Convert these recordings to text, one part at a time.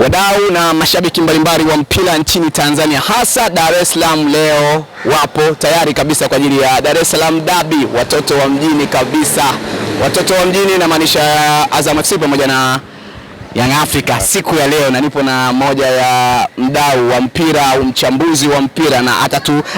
Wadau na mashabiki mbalimbali wa mpira nchini Tanzania, hasa Dar es Salaam, leo wapo tayari kabisa kwa ajili ya Dar es Salaam Derby. Watoto wa mjini kabisa, watoto wa mjini na maanisha Azam FC pamoja na Young Africa siku ya leo, na nipo na moja ya mdau wa mpira au mchambuzi wa mpira, na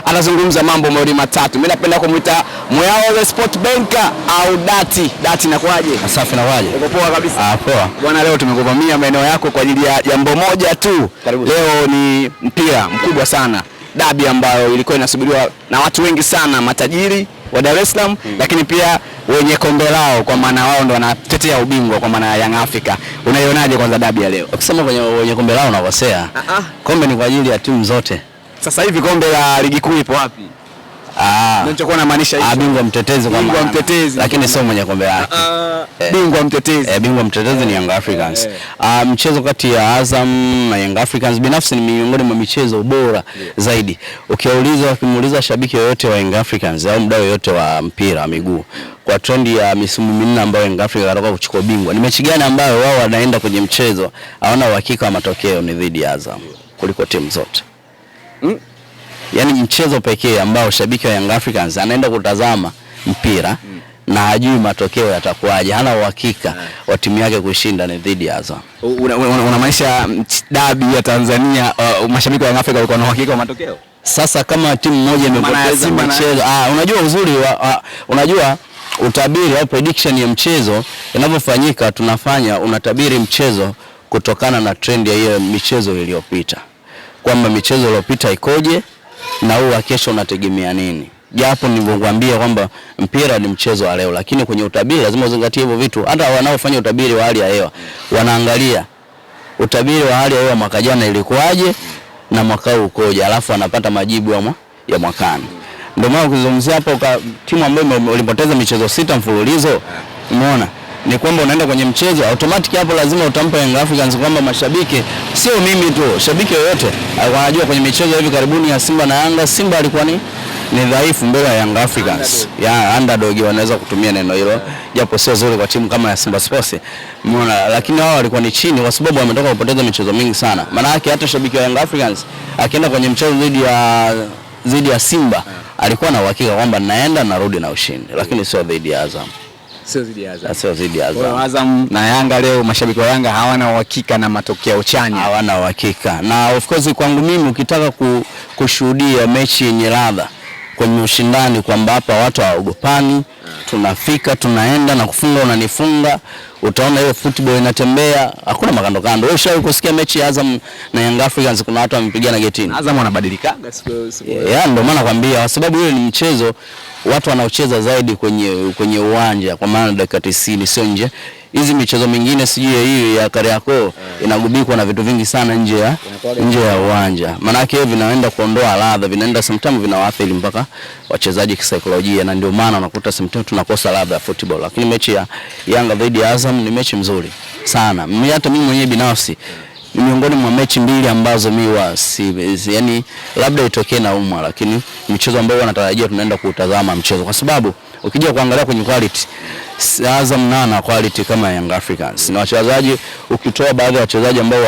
atazungumza mambo mawili matatu. Mimi napenda kumuita Moyao the Sport Banker au Dati. Nakwaje? Safi, nakwaje? Uko poa kabisa? Poa. Bwana, leo tumekuvamia maeneo yako kwa ajili ya jambo moja tu. Karibu. Leo ni mpira mkubwa sana, Derby ambayo ilikuwa inasubiriwa na watu wengi sana, matajiri wa Dar es Salaam, lakini pia wenye kombe lao, kwa maana wao ndo wanatetea ubingwa kwa maana ya Young Africa. Unaionaje kwanza Derby ya leo? Ukisema wenye kombe lao unakosea. Kombe ni kwa ajili ya timu zote. Sasa hivi kombe la ligi kuu ipo wapi? Ndio namaanisha hicho. Bingwa mtetezi kwa maana. Mtetezi. Lakini sio mwenye kombe lake. Bingwa mtetezi. Bingwa mtetezi ni Young Africans. Mchezo kati ya Azam na Young Africans binafsi ni miongoni mwa michezo bora zaidi. Ukimuuliza shabiki yoyote wa Young Africans au mdau yoyote wa mpira wa miguu, kwa trendi ya misimu minne ambayo Young Africa wanataka kuchukua bingwa, ni mechi gani ambayo wao wanaenda kwenye mchezo hawana uhakika wa matokeo? Ni dhidi ya Azam kuliko timu zote. Yaani mchezo pekee ambao shabiki wa Young Africans anaenda kutazama mpira na hajui matokeo yatakuwaje, hana uhakika wa timu yake kushinda, ni dhidi ya Azam. Unamaanisha Derby ya Tanzania, mashabiki wa Young Africa walikuwa na uhakika wa matokeo? Sasa kama timu moja imepoteza mchezo, unajua uzuri unajua utabiri au prediction ya mchezo inavyofanyika, unatabiri mchezo kutokana na trend ya hiyo michezo iliyopita, kwamba michezo iliyopita ikoje na huu wa kesho unategemea nini. Japo nilivyokuambia kwamba mpira ni mchezo wa leo, lakini kwenye utabiri lazima uzingatie hivyo vitu. Hata wanaofanya utabiri wa hali ya hewa wanaangalia utabiri wa hali ya hewa mwaka jana ilikuwaje na mwaka huu ukoje, alafu anapata majibu ya mwakani. Ndio maana ukizungumzia hapo timu ambayo ilipoteza michezo 6 mfululizo, umeona ni kwamba unaenda kwenye mchezo automatic, hapo lazima utampa Young Africans, kwamba mashabiki, sio mimi tu, shabiki yoyote anajua kwenye michezo hivi karibuni ya Simba na Yanga, Simba alikuwa ni dhaifu mbele ya Young Africans. Underdog wanaweza kutumia neno hilo, japo sio zuri kwa timu kama ya Simba Sports, umeona, lakini wao walikuwa ni chini kwa sababu wametoka kupoteza michezo mingi sana. Maana yake hata shabiki wa Young Africans akienda kwenye mchezo dhidi ya Simba alikuwa na uhakika kwamba naenda narudi na ushindi, lakini sio dhidi ya Azam. Sio dhidi ya Azam. Kwa Azam na Yanga leo, mashabiki wa Yanga hawana uhakika na matokeo chanya. Hawana uhakika. Na of course kwangu mimi, ukitaka kushuhudia mechi yenye ladha kwenye ushindani, kwamba hapa watu hawaogopani, tunafika tunaenda na kufunga unanifunga, utaona hiyo football inatembea, hakuna makando kando. Wewe ushawahi kusikia mechi ya Azam na Young Africans kuna watu wamepigana getini? Azam wanabadilika siku. Ndio maana nakwambia, kwa sababu hiyo ni mchezo watu wanaocheza zaidi kwenye uwanja, kwa maana dakika 90 sio nje. Hizi michezo mingine sijui hii ya Kariakoo inagubikwa na vitu vingi sana nje ya uwanja. Maana yake vinaenda kuondoa ladha, vinaenda sometimes vinawaathiri mpaka wachezaji kisaikolojia, na ndio maana unakuta sometimes tunakosa ladha ya football. Lakini mechi ya Yanga dhidi ya Azam ni mechi nzuri sana. Hata mimi mwenyewe binafsi ni miongoni mwa mechi mbili ambazo yani labda itokee na umma, lakini mchezo ambao wanatarajia tunaenda kutazama mchezo, kwa sababu ukija kuangalia kwenye quality, Azam na quality kama Young Africans, na wachezaji, ukitoa baadhi ya wachezaji ambao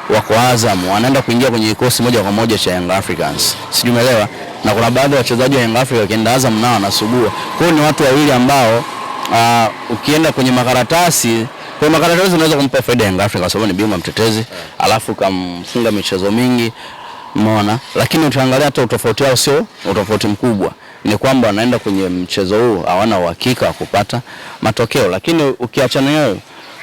wako Azam wanaenda kuingia kwenye kikosi moja kwa moja cha Young Africans, sijui umeelewa, na kuna baadhi ya wachezaji wa Young Africa wakienda Azam nao wanasugua. Kwa hiyo ni watu wawili ambao ukienda kwenye makaratasi, kwa makaratasi unaweza kumpa faida Young Africa kwa sababu ni bingwa mtetezi, alafu kamfunga michezo mingi, umeona. Lakini utaangalia hata utofauti wao sio utofauti mkubwa, ni kwamba wanaenda kwenye mchezo huu hawana uhakika wa kupata matokeo. Lakini ukiachana nayo,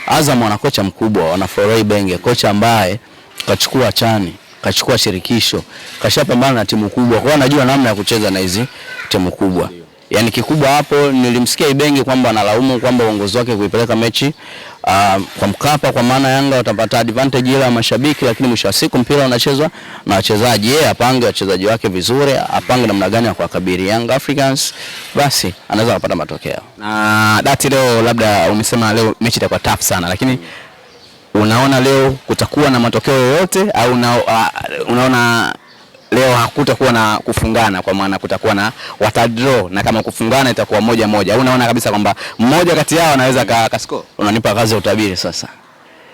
Azam wana kocha mkubwa, wana Florent Ibenge, kocha ambaye kachukua chani, kachukua shirikisho, kashapambana na timu kubwa, kwa anajua namna ya kucheza na hizi timu kubwa. Yaani kikubwa hapo, nilimsikia Ibenge kwamba analaumu kwamba uongozi wake kuipeleka mechi kwa Mkapa, kwa maana Yanga watapata advantage ile ya mashabiki, lakini mwisho wa siku mpira unachezwa na wachezaji. Yeye apange wachezaji wake vizuri, apange namna gani ya kuwakabili Young Africans, basi anaweza kupata matokeo. Na Dati, leo labda umesema leo mechi itakuwa tough sana, lakini unaona leo kutakuwa na matokeo yoyote au unaona leo hakutakuwa na kufungana, kwa maana kutakuwa na watadraw, na kama kufungana itakuwa 1-1, au unaona kabisa kwamba mmoja kati yao anaweza kascore? Unanipa kazi ya utabiri sasa.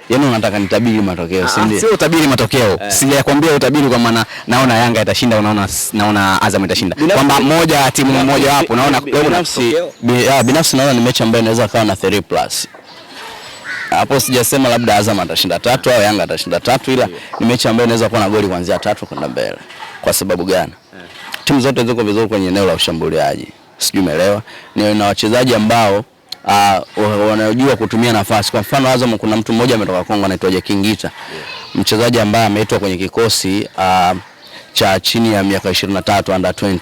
Yaani unataka nitabiri matokeo, si ndio? Sio utabiri matokeo. Sijakwambia utabiri kwa maana naona Yanga itashinda, naona Azam itashinda. Kwamba moja timu moja hapo naona binafsi naona ni mechi ambayo inaweza kawa na 3+. Hapo sijasema labda Azam atashinda 3 au Yanga atashinda 3, ila ni mechi ambayo inaweza kuwa na goli kuanzia 3 kwenda mbele. Kwa sababu gani? Timu zote ziko vizuri kwenye eneo la ushambuliaji. Sijui umeelewa? Ni na wachezaji ambao wanajua kutumia nafasi. Kwa mfano Azam kuna mtu mmoja ametoka Kongo anaitwa Kingita. Mchezaji ambaye ameitwa kwenye kikosi cha chini ya miaka 23 under 20.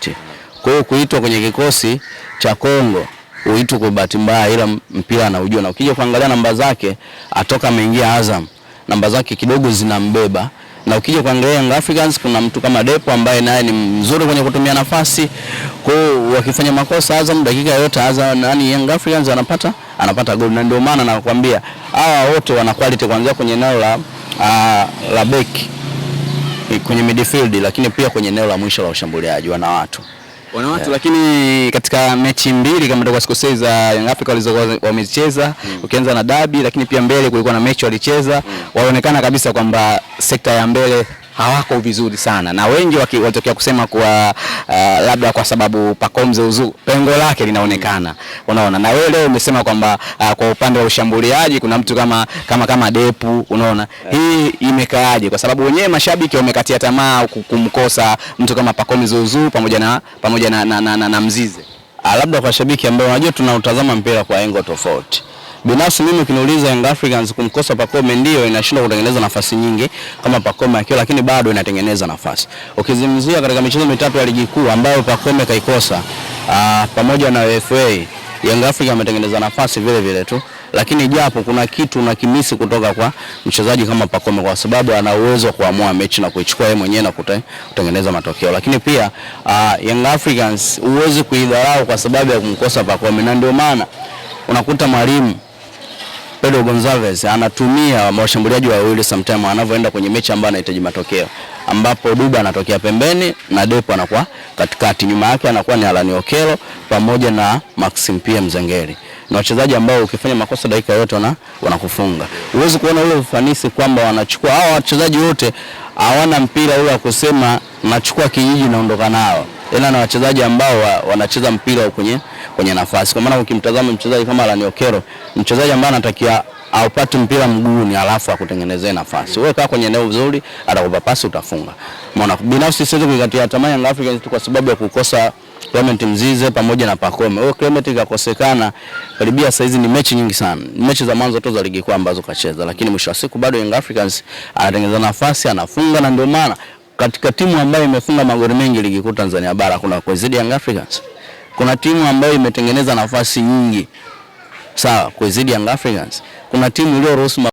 Kwa hiyo kuitwa kwenye kikosi cha Kongo uitwe kwa bahati mbaya, ila mpira anaujua, na ukija kuangalia namba zake atoka ameingia Azam, namba zake kidogo zinambeba. Na ukija kuangalia Young Africans kuna mtu kama Depo ambaye naye ni mzuri kwenye kutumia nafasi. Kwa hiyo wakifanya makosa Azam dakika yote Young Africans anapata goli, na ndio maana nakwambia hawa wote wana quality kuanzia kwenye eneo la beki, kwenye midfield, lakini pia kwenye eneo la mwisho la ushambuliaji wana watu. Lakini katika mechi mbili kama ndio sikosei za Young Africa walizokuwa wamecheza, ukianza na dabi, lakini pia mbele kulikuwa na mechi walicheza, waonekana kabisa kwamba sekta ya mbele hawako vizuri sana, na wengi walitokea kusema kwa labda kwa sababu Pacome Zouzoua pengo lake linaonekana, unaona. Na wewe leo umesema kwamba kwa upande wa ushambuliaji kuna mtu kama Depu, unaona. Hii imekaaje? Kwa sababu wenyewe mashabiki wamekatia tamaa kumkosa mtu kama Pacome Zouzoua pamoja na Mzize. Labda kwa shabiki ambao unajua tunautazama mpira kwa engo tofauti. Binafsi mimi ukiniuliza Young Africans kumkosa Pacome ndio inashindwa kutengeneza nafasi nyingi kama Pacome akiwa, lakini bado inatengeneza nafasi. Ukizungumzia katika michezo mitatu ya ligi kuu ambayo Pacome kaikosa pamoja na FA, Young Africa ametengeneza nafasi vile vile tu, lakini japo kuna kitu na kimisi kutoka kwa mchezaji kama Pacome, kwa sababu ana uwezo wa kuamua mechi na kuichukua yeye mwenyewe na kutengeneza matokeo. Lakini pia Young Africans huwezi kuidharau kwa sababu ya kumkosa Pacome, na ndio maana unakuta mwalimu Pedro Gonzalez anatumia washambuliaji wawili sometimes anavyoenda kwenye mechi ambayo anahitaji matokeo, ambapo Duba anatokea pembeni na Depo anakuwa katikati, nyuma yake anakuwa ni Alani Okelo pamoja na Maxim Pia Mzengeri. Ni wachezaji ambao ukifanya makosa dakika yote wanakufunga. Huwezi kuona ule ufanisi kwamba wanachukua hao wachezaji wote hawana mpira ule wa kusema nachukua kijiji naondoka nao. Ila na wachezaji ambao wanacheza mpira kwenye nafasi. Kwa maana ukimtazama mchezaji kama Alani Okelo, mchezaji ambaye anatakia aupate mpira mguuni alafu akutengenezee nafasi. Wewe kaa kwenye eneo vizuri, atakupa pasi utafunga. Maana binafsi siwezi kuikatia tamaa Young Africans kwa sababu ya kukosa Clement Mzize pamoja na Pacome. Wewe Clement kakosekana karibia saa hizi ni mechi nyingi sana. Mechi za mwanzo tu za ligi kuu ambazo kacheza, lakini mwisho wa siku bado Young Africans anatengeneza nafasi, anafunga, na ndio maana katika timu ambayo imefunga magoli mengi ligi kuu Tanzania bara kuna kuzidi Young Africans. Kuna timu ambayo imetengeneza nafasi nyingi sawa kuzidi Young Africans. Kuna timu iliyoruhusu